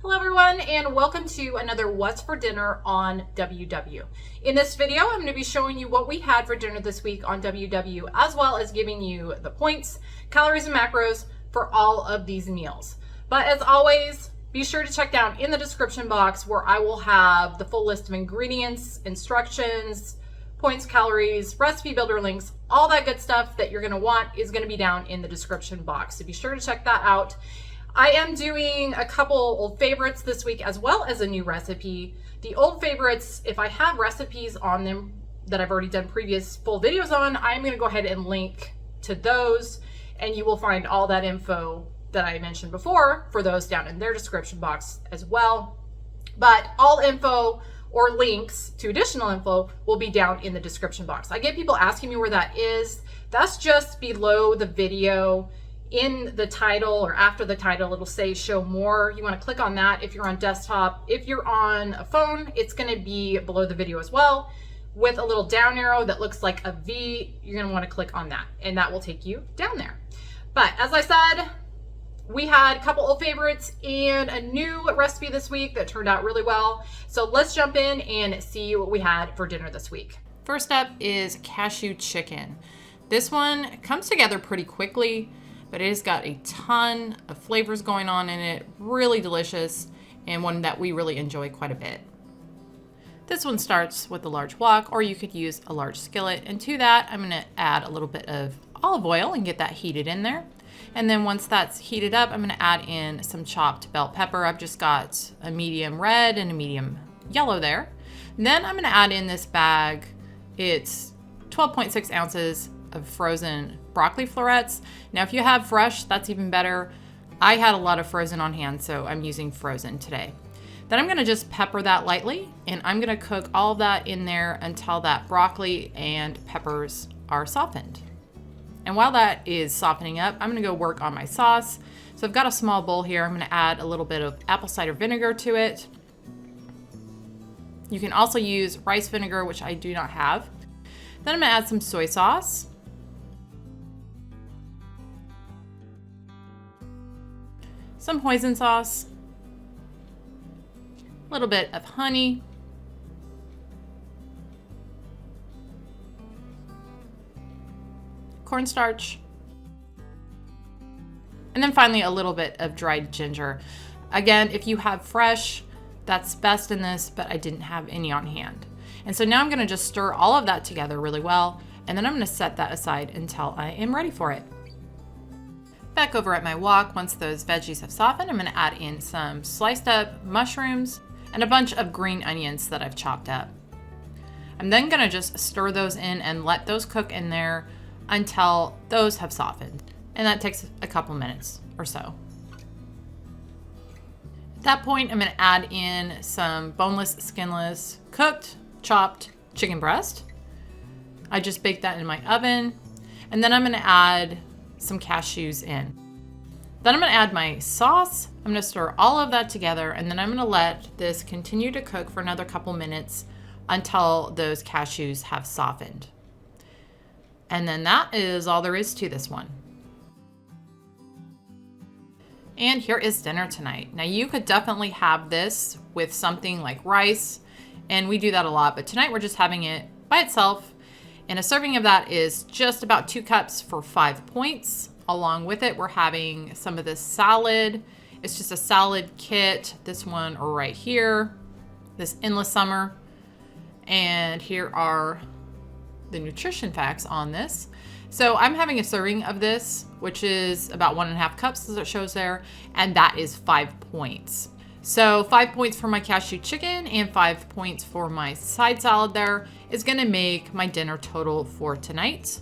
Hello everyone, and welcome to another What's for Dinner on WW. In this video, I'm going to be showing you what we had for dinner this week on WW, as well as giving you the points, calories, and macros for all of these meals. But as always, be sure to check down in the description box where I will have the full list of ingredients, instructions, points, calories, recipe builder links, all that good stuff that you're going to want is going to be down in the description box. So be sure to check that out. I am doing a couple old favorites this week as well as a new recipe. The old favorites, if I have recipes on them that I've already done previous full videos on, I'm going to go ahead and link to those, and you will find all that info that I mentioned before for those down in their description box as well. But all info or links to additional info will be down in the description box. I get people asking me where that is. That's just below the video. In the title or after the title, it'll say show more. You want to click on that if you're on desktop. If you're on a phone, it's going to be below the video as well with a little down arrow that looks like a V. You're going to want to click on that and that will take you down there. But as I said, we had a couple old favorites and a new recipe this week that turned out really well. So let's jump in and see what we had for dinner this week. First up is cashew chicken. This one comes together pretty quickly, but it has got a ton of flavors going on in it. Really delicious, and one that we really enjoy quite a bit. This one starts with a large wok, or you could use a large skillet. And to that, I'm gonna add a little bit of olive oil and get that heated in there. And then once that's heated up, I'm gonna add in some chopped bell pepper. I've just got a medium red and a medium yellow there. And then I'm gonna add in this bag. It's 12.6 ounces of frozen broccoli florets. Now, if you have fresh, that's even better. I had a lot of frozen on hand, so I'm using frozen today. Then I'm gonna just pepper that lightly, and I'm gonna cook all of that in there until that broccoli and peppers are softened. And while that is softening up, I'm gonna go work on my sauce. So I've got a small bowl here. I'm gonna add a little bit of apple cider vinegar to it. You can also use rice vinegar, which I do not have. Then I'm gonna add some soy sauce. Some hoisin sauce, a little bit of honey, cornstarch, and then finally a little bit of dried ginger. Again, if you have fresh, that's best in this, but I didn't have any on hand. And so now I'm gonna just stir all of that together really well, and then I'm gonna set that aside until I am ready for it. Back over at my wok, once those veggies have softened, I'm gonna add in some sliced up mushrooms and a bunch of green onions that I've chopped up. I'm then gonna just stir those in and let those cook in there until those have softened. And that takes a couple minutes or so. At that point, I'm gonna add in some boneless, skinless, cooked, chopped chicken breast. I just baked that in my oven. And then I'm gonna add some cashews in. Then I'm gonna add my sauce. I'm gonna stir all of that together, and then I'm gonna let this continue to cook for another couple minutes until those cashews have softened. And then that is all there is to this one. And here is dinner tonight. Now you could definitely have this with something like rice, and we do that a lot, but tonight we're just having it by itself. And a serving of that is just about 2 cups for 5 points. Along with it, we're having some of this salad. It's just a salad kit. This one right here, this endless summer. And here are the nutrition facts on this. So I'm having a serving of this, which is about 1.5 cups as it shows there. And that is 5 points. So 5 points for my cashew chicken and 5 points for my side salad there is gonna make my dinner total for tonight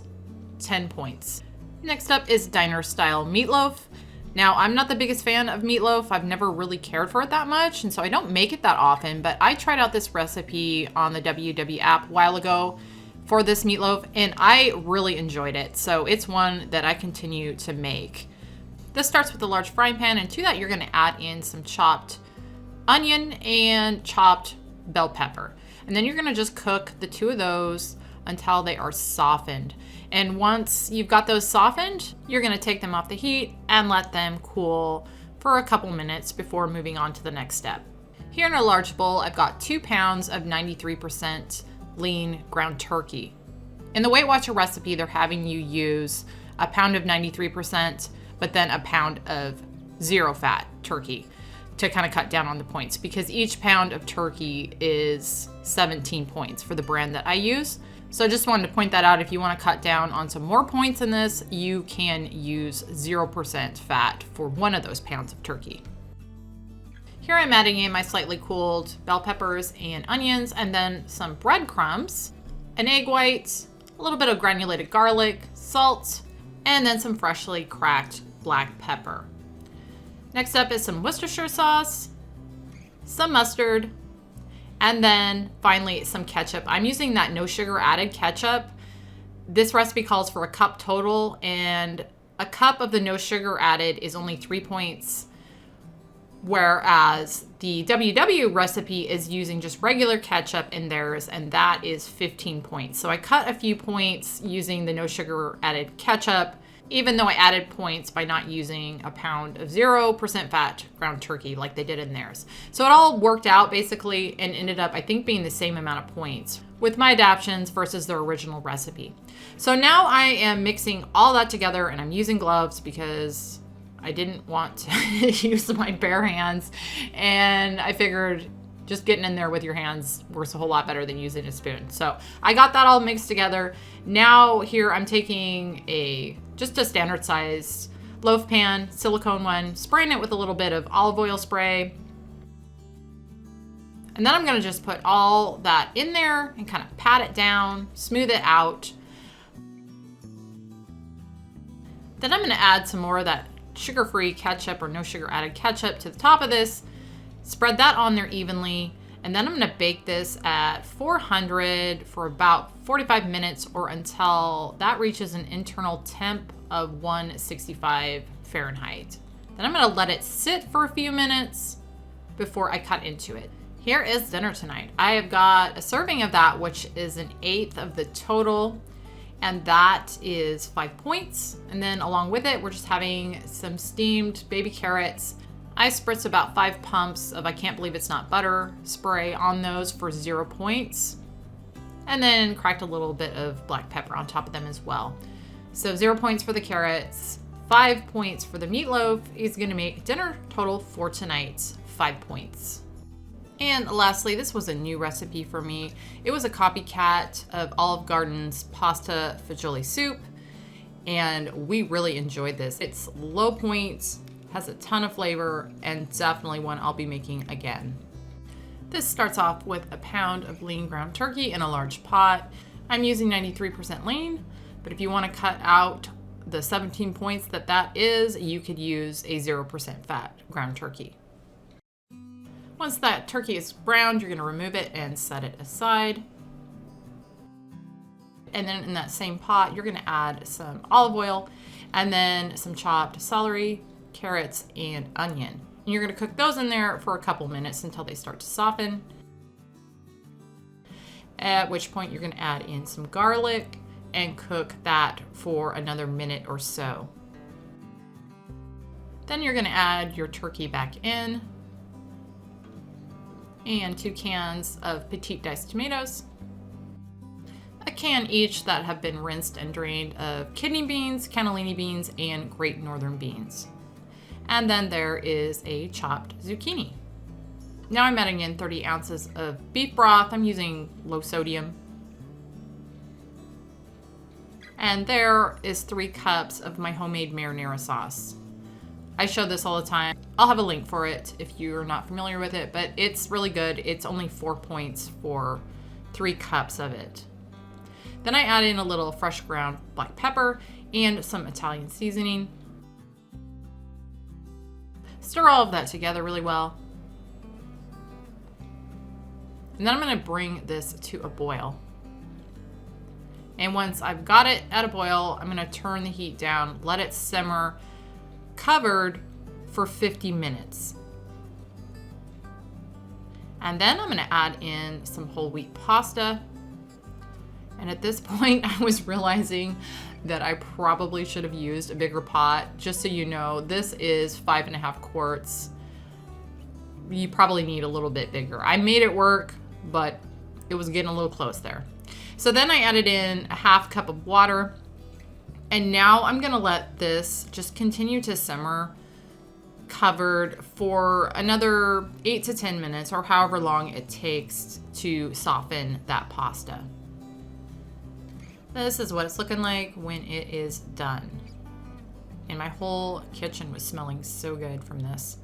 10 points. Next up is diner style meatloaf. Now, I'm not the biggest fan of meatloaf. I've never really cared for it that much, and so I don't make it that often, but I tried out this recipe on the WW app a while ago for this meatloaf, and I really enjoyed it. So it's one that I continue to make. This starts with a large frying pan, and to that you're gonna add in some chopped onion and chopped bell pepper. And then you're gonna just cook the two of those until they are softened. And once you've got those softened, you're gonna take them off the heat and let them cool for a couple minutes before moving on to the next step. Here in a large bowl, I've got 2 pounds of 93% lean ground turkey. In the Weight Watcher recipe, they're having you use a pound of 93%, but then a pound of zero fat turkey to kind of cut down on the points, because each pound of turkey is 17 points for the brand that I use. So I just wanted to point that out. If you want to cut down on some more points in this, you can use 0% fat for one of those pounds of turkey. Here I'm adding in my slightly cooled bell peppers and onions, and then some breadcrumbs, an egg white, a little bit of granulated garlic, salt, and then some freshly cracked black pepper. Next up is some Worcestershire sauce, some mustard, and then finally some ketchup. I'm using that no sugar added ketchup. This recipe calls for a cup total, and a cup of the no sugar added is only 3 points, whereas the WW recipe is using just regular ketchup in theirs, and that is 15 points. So I cut a few points using the no sugar added ketchup, even though I added points by not using a pound of 0% fat ground turkey like they did in theirs. So it all worked out basically and ended up, I think, being the same amount of points with my adaptions versus their original recipe. So now I am mixing all that together, and I'm using gloves because I didn't want to use my bare hands, and I figured just getting in there with your hands works a whole lot better than using a spoon. So I got that all mixed together. Now here I'm taking just a standard sized loaf pan, silicone one, spraying it with a little bit of olive oil spray. And then I'm gonna just put all that in there and kind of pat it down, smooth it out. Then I'm gonna add some more of that sugar-free ketchup or no sugar added ketchup to the top of this, spread that on there evenly, and then I'm gonna bake this at 400 for about 45 minutes or until that reaches an internal temp of 165 Fahrenheit. Then I'm gonna let it sit for a few minutes before I cut into it. Here is dinner tonight. I have got a serving of that, which is 1/8 of the total, and that is 5 points. And then along with it, we're just having some steamed baby carrots. I spritz about 5 pumps of I Can't Believe It's Not Butter spray on those for 0 points. And then cracked a little bit of black pepper on top of them as well. So 0 points for the carrots, 5 points for the meatloaf is gonna make dinner total for tonight 5 points. And lastly, this was a new recipe for me. It was a copycat of Olive Garden's pasta fagioli soup, and we really enjoyed this. It's low points, has a ton of flavor, and definitely one I'll be making again. This starts off with a pound of lean ground turkey in a large pot. I'm using 93% lean, but if you want to cut out the 17 points that is, you could use a 0% fat ground turkey. Once that turkey is browned, you're gonna remove it and set it aside. And then in that same pot, you're gonna add some olive oil and then some chopped celery, carrots, and onion. And you're gonna cook those in there for a couple minutes until they start to soften. At which point you're gonna add in some garlic and cook that for another minute or so. Then you're gonna add your turkey back in, and 2 cans of petite diced tomatoes, a can each that have been rinsed and drained of kidney beans, cannellini beans, and great northern beans. And then there is a chopped zucchini. Now I'm adding in 30 ounces of beef broth. I'm using low sodium. And there is 3 cups of my homemade marinara sauce. I show this all the time. I'll have a link for it if you're not familiar with it, but it's really good. It's only 4 points for 3 cups of it. Then I add in a little fresh ground black pepper and some Italian seasoning. Stir all of that together really well. And then I'm gonna bring this to a boil. And once I've got it at a boil, I'm gonna turn the heat down, let it simmer, covered for 50 minutes. And then I'm gonna add in some whole wheat pasta. And at this point, I was realizing that I probably should have used a bigger pot. Just so you know, this is 5.5 quarts. You probably need a little bit bigger. I made it work, but it was getting a little close there. So then I added in a 1/2 cup of water. And now I'm gonna let this just continue to simmer covered for another 8 to 10 minutes or however long it takes to soften that pasta. This is what it's looking like when it is done. And my whole kitchen was smelling so good from this.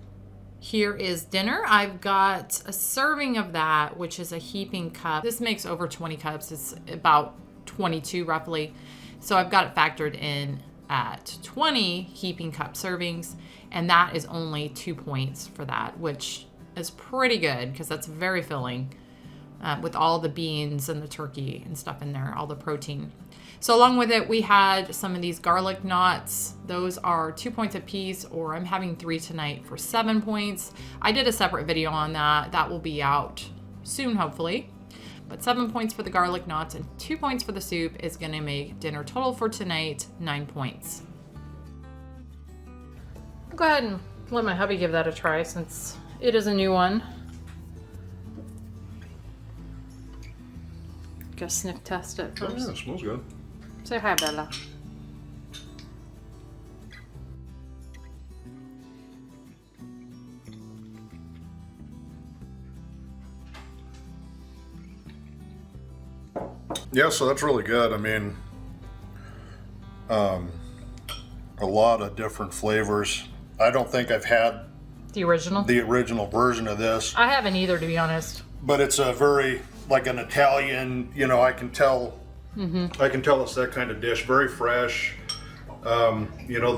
Here is dinner. I've got a serving of that, which is a heaping cup. This makes over 20 cups. It's about 22 roughly. So I've got it factored in at 20 heaping cup servings, and that is only 2 points for that, which is pretty good because that's very filling with all the beans and the turkey and stuff in there, all the protein. So along with it, we had some of these garlic knots. Those are 2 points a piece, or I'm having 3 tonight for 7 points. I did a separate video on that. That will be out soon, hopefully. But 7 points for the garlic knots and 2 points for the soup is gonna make dinner total for tonight 9 points. I'll go ahead and let my hubby give that a try since it is a new one. Go sniff test it Oh, first. yeah, it smells good. Say hi, Bella. Yeah, so that's really good. I mean, a lot of different flavors. I don't think I've had The original? the original version of this, I haven't either, to be honest. but it's a very, like an Italian, you know, I can tell it's that kind of dish. Very fresh. You know,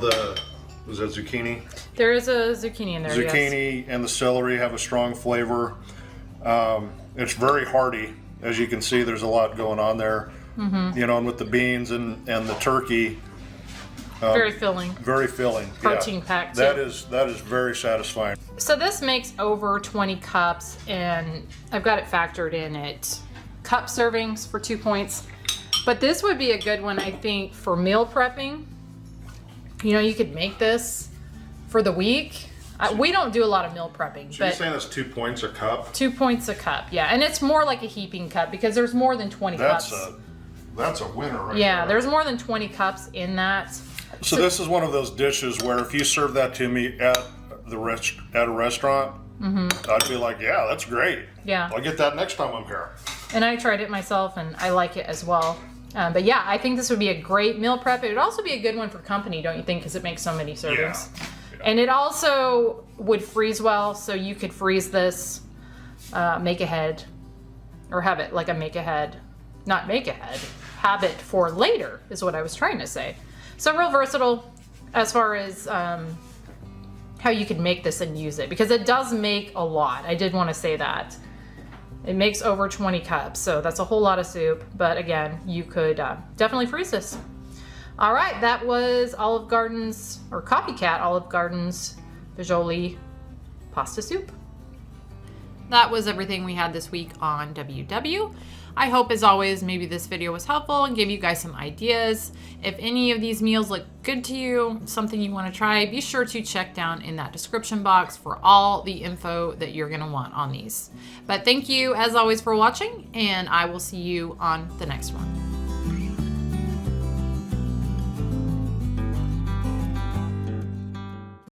was that zucchini? There is a zucchini in there, yes. Zucchini and the celery have a strong flavor. It's very hearty. As you can see, there's a lot going on there. You know, and with the beans and the turkey, Very filling. very filling. Protein packed, too. That is very satisfying. So this makes over 20 cups, and I've got it factored in at cup servings for 2 points. But this would be a good one, I think, for meal prepping. You know, you could make this for the week. We don't do a lot of meal prepping, So you're but saying that's 2 points a cup? 2 points a cup, yeah. And it's more like a heaping cup because there's more than 20 cups. That's a winner right Yeah, there. there's more than 20 cups in that. So this is one of those dishes where if you serve that to me at a restaurant, I'd be like, yeah, that's great. Yeah. I'll get that next time I'm here. And I tried it myself, and I like it as well. But yeah, I think this would be a great meal prep. It would also be a good one for company, don't you think? Because it makes so many servings. Yeah. And it also would freeze well, so you could freeze this, make ahead, or have it like a make ahead, not make ahead, have it for later is what I was trying to say. So real versatile as far as how you can make this and use it, because it does make a lot. I did want to say that. It makes over 20 cups, so that's a whole lot of soup. But again, you could definitely freeze this. All right, that was Olive Garden's, or Copycat Olive Garden's FAGIOLI pasta soup. That was everything we had this week on WW. I hope, as always, maybe this video was helpful and gave you guys some ideas. If any of these meals look good to you, something you want to try, be sure to check down in that description box for all the info that you're going to want on these. But thank you, as always, for watching, and I will see you on the next one.